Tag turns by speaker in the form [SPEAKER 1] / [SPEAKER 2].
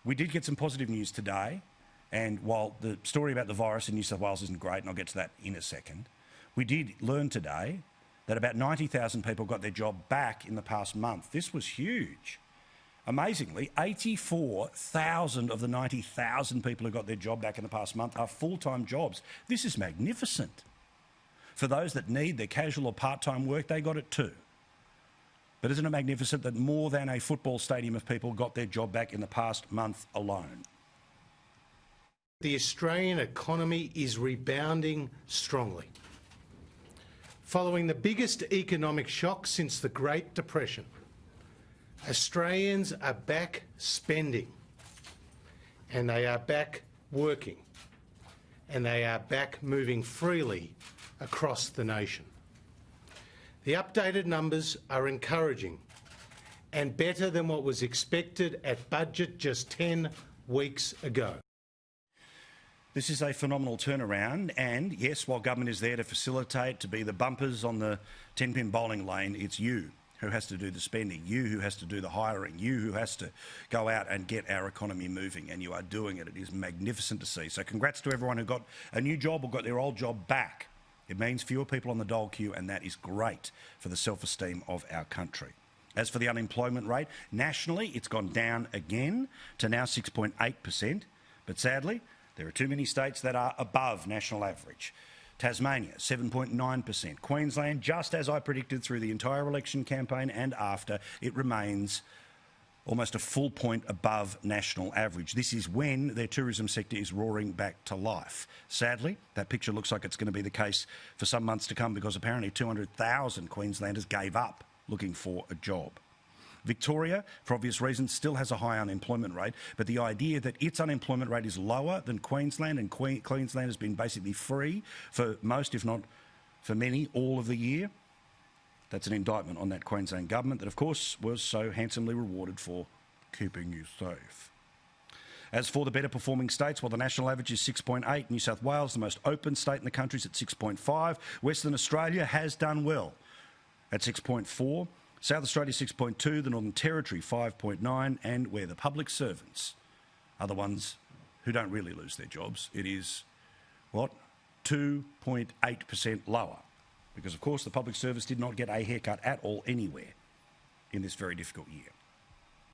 [SPEAKER 1] We did get some positive news today, and while the story about the virus in New South Wales isn't great, and I'll get to that in a second, we did learn today that about 90,000 people got their job back in the past month. This was huge. Amazingly, 84,000 of the 90,000 people who got their job back in the past month are full-time jobs. This is magnificent. For those that need their casual or part-time work, they got it too. But isn't it magnificent that more than a football stadium of people got their job back in the past month alone?
[SPEAKER 2] The Australian economy is rebounding strongly. Following the biggest economic shock since the Great Depression, Australians are back spending, and they are back working, and they are back moving freely across the nation. The updated numbers are encouraging and better than what was expected at budget just 10 weeks ago.
[SPEAKER 1] This is a phenomenal turnaround, and yes, while government is there to facilitate, to be the bumpers on the 10-pin bowling lane, it's you who has to do the spending, you who has to do the hiring, you who has to go out and get our economy moving, and you are doing it. It is magnificent to see. So congrats to everyone who got a new job or got their old job back. It means fewer people on the dole queue, and that is great for the self-esteem of our country. As for the unemployment rate, nationally it's gone down again to now 6.8%, but sadly there are too many states that are above national average. Tasmania, 7.9%. Queensland, just as I predicted through the entire election campaign and after, it remains almost a full point above national average. This is when their tourism sector is roaring back to life. Sadly, that picture looks like it's going to be the case for some months to come, because apparently 200,000 Queenslanders gave up looking for a job. Victoria, for obvious reasons, still has a high unemployment rate, but the idea that its unemployment rate is lower than Queensland, and Queensland has been basically free for most, if not for many, all of the year, that's an indictment on that Queensland government that, of course, was so handsomely rewarded for keeping you safe. As for the better performing states, well, the national average is 6.8. New South Wales, the most open state in the country, is at 6.5. Western Australia has done well at 6.4. South Australia 6.2, the Northern Territory 5.9, and where the public servants are the ones who don't really lose their jobs, it is, 2.8% lower. Because, of course, the public service did not get a haircut at all anywhere in this very difficult year.